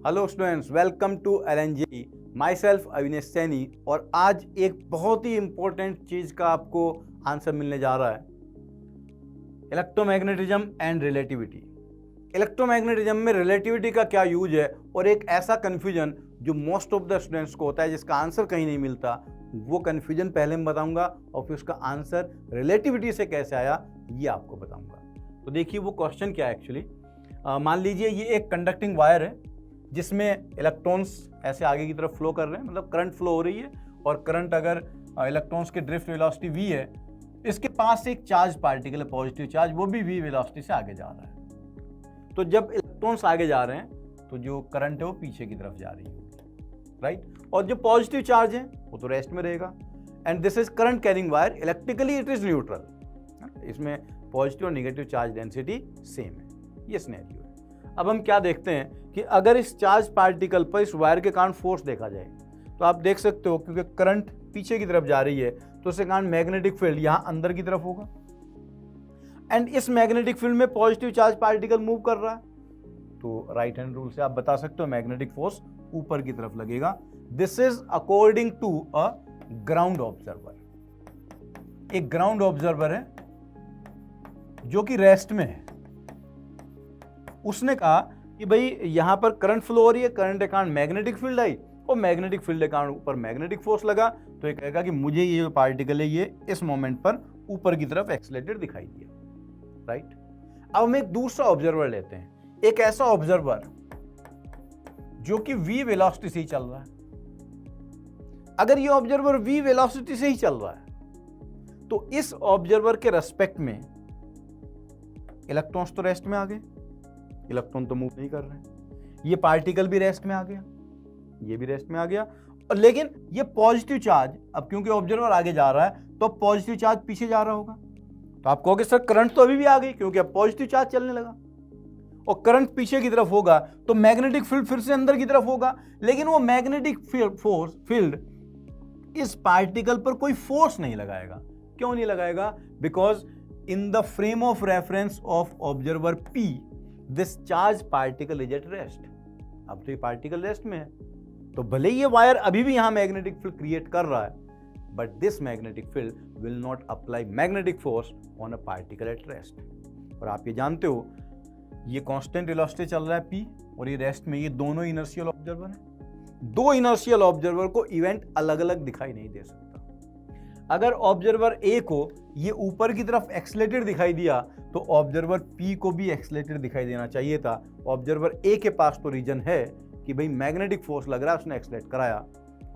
Hello students, welcome to LNJ। Myself Avinesh Saini. और आज एक बहुत ही इंपॉर्टेंट चीज़ का आपको आंसर मिलने जा रहा है, इलेक्ट्रोमैग्नेटिज्म एंड रिलेटिविटी। इलेक्ट्रोमैग्नेटिज्म में रिलेटिविटी का क्या यूज है और एक ऐसा कन्फ्यूजन जो मोस्ट ऑफ द स्टूडेंट्स को होता है, जिसका आंसर कहीं नहीं मिलता, वो कन्फ्यूजन पहले मैं बताऊंगा और फिर उसका आंसर रिलेटिविटी से कैसे आया ये आपको बताऊंगा। तो देखिए वो क्वेश्चन क्या है एक्चुअली। मान लीजिए ये एक कंडक्टिंग वायर है जिसमें इलेक्ट्रॉन्स ऐसे आगे की तरफ फ्लो कर रहे हैं, मतलब करंट फ्लो हो रही है। और करंट अगर इलेक्ट्रॉन्स की ड्रिफ्ट वेलोसिटी v है, इसके पास एक चार्ज पार्टिकल है, पॉजिटिव चार्ज, वो भी v वेलोसिटी से आगे जा रहा है। तो जब इलेक्ट्रॉन्स आगे जा रहे हैं तो जो करंट है वो पीछे की तरफ जा रही है, राइट। और जो पॉजिटिव चार्ज है वो तो रेस्ट में रहेगा। And this is current carrying wire, electrically it is neutral. इसमें पॉजिटिव और नेगेटिव चार्ज डेंसिटी सेम है, ये सिनेरियो है। अब हम क्या देखते हैं कि अगर इस चार्ज पार्टिकल पर इस वायर के कारण फोर्स देखा जाए तो आप देख सकते हो, क्योंकि करंट पीछे की तरफ जा रही है तो इसके कारण मैग्नेटिक फील्ड यहां अंदर की तरफ होगा। एंड इस मैग्नेटिक फील्ड में पॉजिटिव चार्ज पार्टिकल मूव कर रहा है, तो राइट हैंड रूल से आप बता सकते हो मैग्नेटिक फोर्स ऊपर की तरफ लगेगा। This is according to a ground observer. एक ग्राउंड ऑब्जर्वर है जो कि रेस्ट में है। उसने कहा कि भाई यहां पर करंट फ्लो हो रही है, करंट के कारण मैग्नेटिक फील्ड आई और मैग्नेटिक फील्ड के कारण ऊपर मैग्नेटिक फोर्स लगा, तो ये कहेगा कि मुझे ये जो पार्टिकल है ये इस मोमेंट पर ऊपर की तरफ एक्सेलरेटेड दिखाई दिया, राइट। अब हम एक दूसरा ऑब्जर्वर लेते हैं, एक ऐसा ऑब्जर्वर जो कि v वेलोसिटी से ही चल रहा है। अगर ये ऑब्जर्वर v वेलोसिटी से ही चल रहा है तो इस ऑब्जर्वर के रेस्पेक्ट में इलेक्ट्रॉन्स तो रेस्ट में आ गए, इलेक्ट्रॉन तो मूव नहीं कर रहे हैं, ये पार्टिकल भी रेस्ट में आ गया, ये भी रेस्ट में आ गया। और लेकिन ये पॉजिटिव चार्ज, अब क्योंकि ऑब्जर्वर आगे जा रहा है तो पॉजिटिव चार्ज पीछे जा रहा होगा, तो आप कहोगे सर करंट तो अभी भी आ गई, क्योंकि अब पॉजिटिव चार्ज चलने लगा और करंट पीछे की तरफ होगा तो मैग्नेटिक फील्ड फिर से अंदर की तरफ होगा। लेकिन वो मैग्नेटिक फील्ड इस पार्टिकल पर कोई फोर्स नहीं लगाएगा। क्यों नहीं लगाएगा? Because in the frame of reference of observer P this charge particle is at rest. अब तो ये पार्टिकल रेस्ट में है, तो भले ही ये वायर अभी भी यहां मैग्नेटिक फील्ड क्रिएट कर रहा है, but this magnetic field will not apply magnetic force on a particle at rest. और आप ये जानते हो ये कांस्टेंट वेलोसिटी चल रहा है P और ये रेस्ट में, ये दोनों इनर्शियल ऑब्जर्वर हैं। दो इनर्शियल ऑब्जर्वर को इवेंट अलग अलग दिखाई नहीं दे सकता। अगर ऑब्जर्वर A को ये ऊपर की तरफ एक्सलेटेड दिखाई दिया तो ऑब्जर्वर P को भी एक्सलेटेड दिखाई देना चाहिए था। ऑब्जर्वर A के पास तो रीजन है कि भाई मैग्नेटिक फोर्स लग रहा है, उसने एक्सलेट कराया।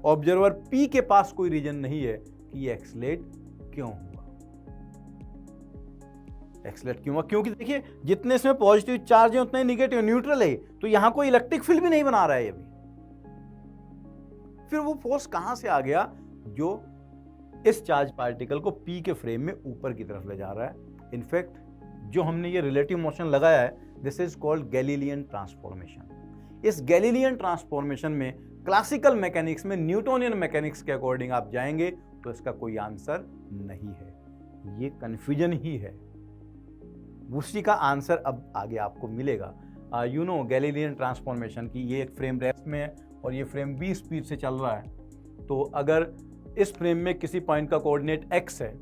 ऑब्जर्वर P के पास कोई रीजन नहीं है कि ये एक्सलेट क्यों हुआ। एक्सलेट क्यों हुआ? क्योंकि देखिए जितने इसमें पॉजिटिव चार्ज है उतने निगेटिव, न्यूट्रल है, तो यहां कोई इलेक्ट्रिक फील्ड भी नहीं बना रहा है अभी। फिर वो फोर्स कहां से आ गया जो इस चार्ज पार्टिकल को P के फ्रेम में ऊपर की तरफ ले जा रहा है? इनफैक्ट जो हमने ये रिलेटिव मोशन लगाया है, this is called Galilean transformation. इस गैलीलियन ट्रांसफॉर्मेशन में क्लासिकल मैकेनिक्स में, न्यूटोनियन मैकेनिक्स के अकॉर्डिंग आप जाएंगे तो इसका कोई आंसर नहीं है, ये कंफ्यूजन ही है। उसी का आंसर अब आगे आपको मिलेगा। यू नो गैलीलियन ट्रांसफॉर्मेशन की, ये एक फ्रेम रेस्ट में है और ये फ्रेम v स्पीड से चल रहा है। तो अगर इस फ्रेम में किसी पॉइंट का कोऑर्डिनेट x है,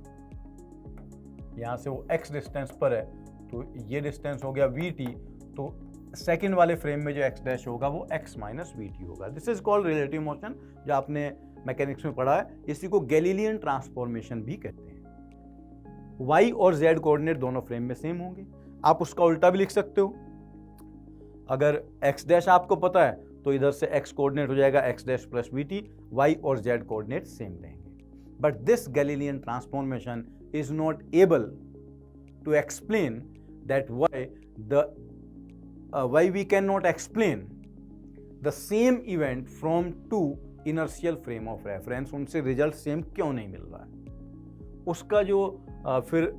यहां से वो x डिस्टेंस पर है, तो ये डिस्टेंस हो गया vt, तो सेकंड वाले फ्रेम में जो x डैश होगा वो x माइनस vt होगा। This is called relative motion, जो आपने मैकेनिक्स में पढ़ा है। इसी को गैलीलियन ट्रांसफॉर्मेशन भी कहते हैं। y और z कोऑर्डिनेट दोनों फ्रेम में सेम होंगे। आप उसका उल्टा भी लिख सकते हो। अगर x डैश आपको पता है तो इधर से x कोऑर्डिनेट हो जाएगा x dash plus vt, y और z कोऑर्डिनेट सेम रहेंगे। But this Galilean transformation is not able to explain that why we cannot explain the same event from two inertial frame of reference। उनसे result same क्यों नहीं मिल रहा है? उसका जो फिर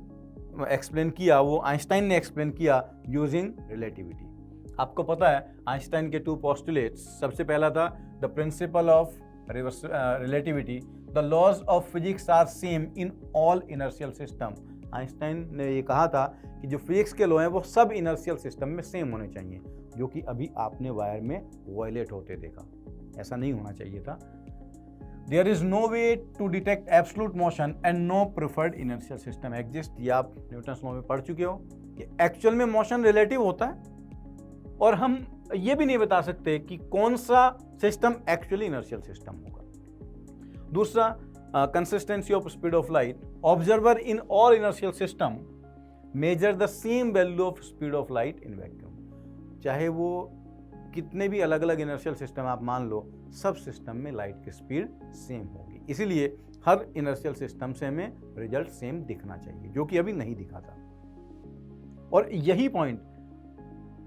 एक्सप्लेन किया वो आइंस्टाइन ने एक्सप्लेन किया यूजिंग रिलेटिविटी। आपको पता है आइंस्टाइन के टू पोस्टुलेट्स, सबसे पहला था the principle of relativity, the laws of physics are same in all inertial system. Einstein ने ये कहा था कि जो फिजिक्स के लॉ हैं वो सब इनर्शियल सिस्टम में सेम होने चाहिए। जो कि अभी आपने वायर में वायलेट होते देखा। ऐसा नहीं होना चाहिए था। There is no way to detect absolute motion and no preferred inertial system exists। ये आप न्यूटन्स लॉ में पढ़ चुके हो कि एक्चुअल में मोशन रिलेटिव होता है और हम ये भी नहीं बता सकते कि कौन सा सिस्टम एक्चुअली इनर्शियल सिस्टम होगा। दूसरा, consistency of speed of light. Observer in all inertial system measure the same value of speed of light in vacuum. चाहे वो कितने भी अलग अलग इनर्शियल सिस्टम आप मान लो, सब सिस्टम में लाइट की स्पीड सेम होगी। इसीलिए हर इनर्शियल सिस्टम से हमें रिजल्ट सेम दिखना चाहिए, जो कि अभी नहीं दिखा था। और यही पॉइंट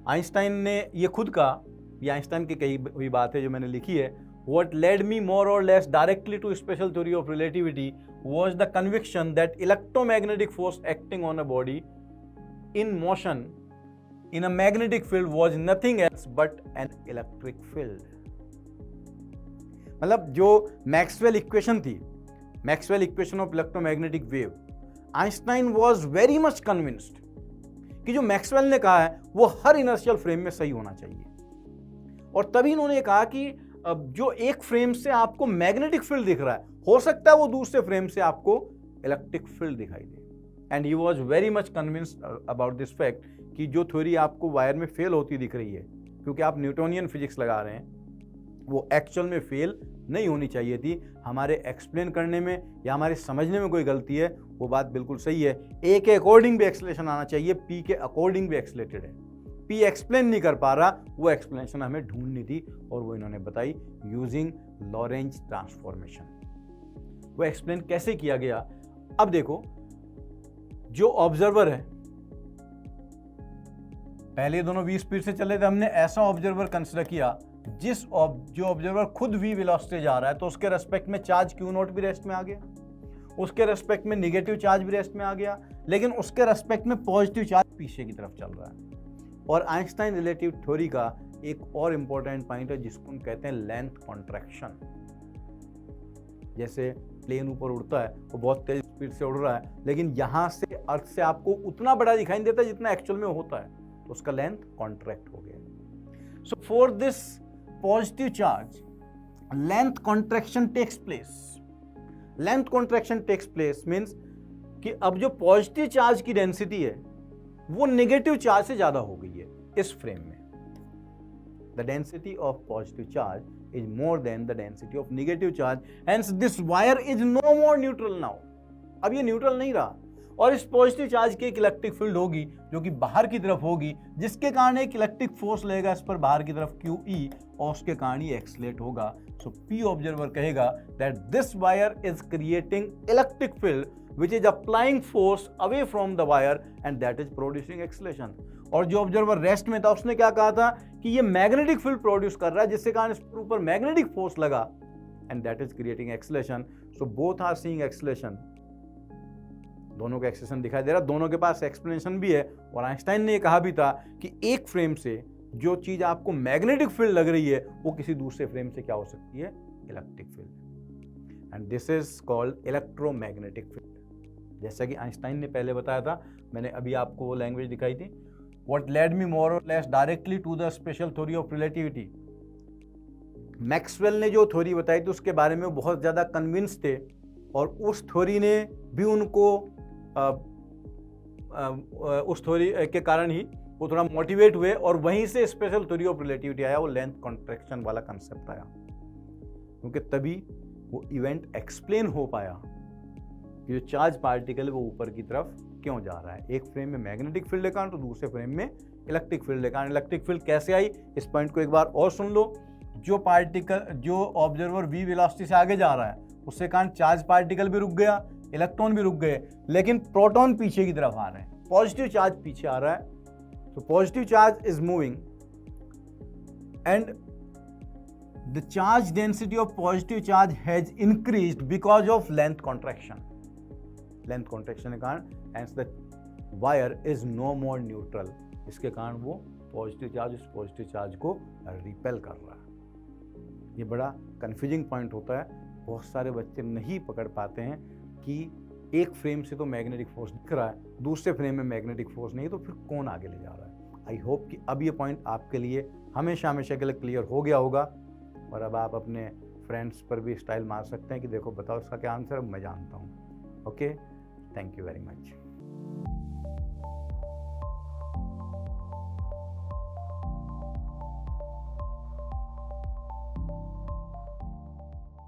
आइंस्टाइन ने ये खुद कहा, ये आइंस्टाइन की कही हुई बात है जो मैंने लिखी है। What led me more or less directly to special theory of relativity was the conviction that electromagnetic force acting on a body in motion in a magnetic field was nothing else but an electric field। मतलब जो Maxwell equation थी, Maxwell equation of electromagnetic wave, Einstein was very much convinced कि जो Maxwell ने कहा है वो हर inertial frame में सही होना चाहिए। और तभी इन्होंने कहा कि जो एक फ्रेम से आपको मैग्नेटिक फील्ड दिख रहा है, हो सकता है वो दूसरे फ्रेम से आपको इलेक्ट्रिक फील्ड दिखाई दे। And he was very much convinced about this fact कि जो थ्योरी आपको वायर में फेल होती दिख रही है, क्योंकि आप न्यूटोनियन फिजिक्स लगा रहे हैं, वो एक्चुअल में फेल नहीं होनी चाहिए थी। हमारे एक्सप्लेन करने में या हमारे समझने में कोई गलती है, वो बात बिल्कुल सही है। ए के अकॉर्डिंग भी एक्सलेशन आना चाहिए, पी के अकॉर्डिंग भी एक्सलेटेड है। पी एक्सप्लेन नहीं कर पा रहा, वो एक्सप्लेनेशन हमें ढूंढनी थी और वो इन्होंने बताई यूजिंग लॉरेंज ट्रांसफॉर्मेशन। वो एक्सप्लेन कैसे किया गया, अब देखो। जो ऑब्जर्वर है, पहले दोनों v स्पीड से चले थे, हमने ऐसा ऑब्जर्वर कंसिडर किया जो ऑब्जर्वर खुद v वेलोसिटी जा रहा है, तो उसके रेस्पेक्ट में चार्ज Q0 भी रेस्ट में आ गया, उसके रेस्पेक्ट में निगेटिव चार्ज भी रेस्ट में आ गया, लेकिन उसके रेस्पेक्ट में पॉजिटिव चार्ज पीछे की तरफ चल रहा है। और आइंस्टाइन रिलेटिव थ्योरी का एक और इंपॉर्टेंट पॉइंट है जिसको हम कहते हैं लेंथ कॉन्ट्रैक्शन। जैसे प्लेन ऊपर उड़ता है, वो बहुत तेज स्पीड से उड़ रहा है, लेकिन यहां से अर्थ से आपको उतना बड़ा दिखाई नहीं देता जितना एक्चुअल में होता है, तो उसका लेंथ कॉन्ट्रैक्ट हो गया। So for this positive charge length contraction takes place. Length contraction takes place means कि अब जो पॉजिटिव चार्ज की डेंसिटी है वो नेगेटिव चार्ज से ज्यादा हो गई है इस फ्रेम में। The density of positive charge is more than the density of negative charge, hence this wire is no more neutral now. अब ये न्यूट्रल नहीं रहा और इस पॉजिटिव चार्ज की एक इलेक्ट्रिक फील्ड होगी जो कि बाहर की तरफ होगी, जिसके कारण एक इलेक्ट्रिक फोर्स लगेगा इस पर बाहर की तरफ QE, और उसके कारण ये एक्सलेट होगा। सो P ऑब्जर्वर कहेगा that this wire is creating electric field which is applying force away from the wire and that is producing acceleration। और जो ऑब्जर्वर रेस्ट में था उसने क्या कहा था कि ये मैग्नेटिक फील्ड प्रोड्यूस कर रहा है जिसके कारण इस पर ऊपर मैग्नेटिक फोर्स लगा and that is creating acceleration। so both are seeing acceleration। दोनों का एक्सेलेरेशन दिखाई दे रहा है, दोनों के पास एक्सप्लेनेशन भी है। और आइंस्टाइन ने कहा भी था कि एक फ्रेम से जो चीज आपको मैग्नेटिक फील्ड लग रही है वो किसी दूसरे फ्रेम से क्या हो सकती है, electric field. And this is called electromagnetic field. जैसा कि आइंस्टाइन ने पहले बताया था, मैंने अभी आपको वो लैंग्वेज दिखाई थी। What led me more or less directly to the special theory of relativity। Maxwell ने जो थ्योरी बताई थी उसके बारे में वो बहुत ज़्यादा कन्विंस थे और उस थ्योरी ने भी उनको उस थ्योरी के कारण ही वो थोड़ा मोटिवेट हुए और वहीं से स्पेशल थ्योरी ऑफ रिलेटिविटी आया, वो लेंथ कॉन्ट्रैक्शन वाला कंसेप्ट आया, क्योंकि तभी वो इवेंट एक्सप्लेन हो पाया कि जो चार्ज पार्टिकल है वो ऊपर की तरफ क्यों जा रहा है। एक फ्रेम में मैग्नेटिक फील्ड के कारण तो दूसरे फ्रेम में इलेक्ट्रिक फील्ड के कारण। इलेक्ट्रिक फील्ड कैसे आई, इस पॉइंट को एक बार और सुन लो। जो ऑब्जर्वर v वेलोसिटी से आगे जा रहा है उसके कारण चार्ज पार्टिकल भी रुक गया, इलेक्ट्रॉन भी रुक गए, लेकिन प्रोटॉन पीछे की तरफ आ रहे हैं, पॉजिटिव चार्ज पीछे आ रहा है। तो positive charge is moving and the charge density of positive charge has increased because of length contraction। Length contraction के कारण hence the wire is no more neutral। इसके कारण वो पॉजिटिव चार्ज उस पॉजिटिव चार्ज को रिपेल कर रहा है। ये बड़ा कंफ्यूजिंग पॉइंट होता है, बहुत सारे बच्चे नहीं पकड़ पाते हैं कि एक फ्रेम से तो मैग्नेटिक फोर्स दिख रहा है, दूसरे फ्रेम में मैग्नेटिक फोर्स नहीं, तो फिर कौन आगे ले जा रहा है। आई होप कि अब ये पॉइंट आपके लिए हमेशा हमेशा के लिए क्लियर हो गया होगा, और अब आप अपने फ्रेंड्स पर भी स्टाइल मार सकते हैं कि देखो बताओ इसका क्या आंसर है, मैं जानता हूँ। Okay, thank you very much.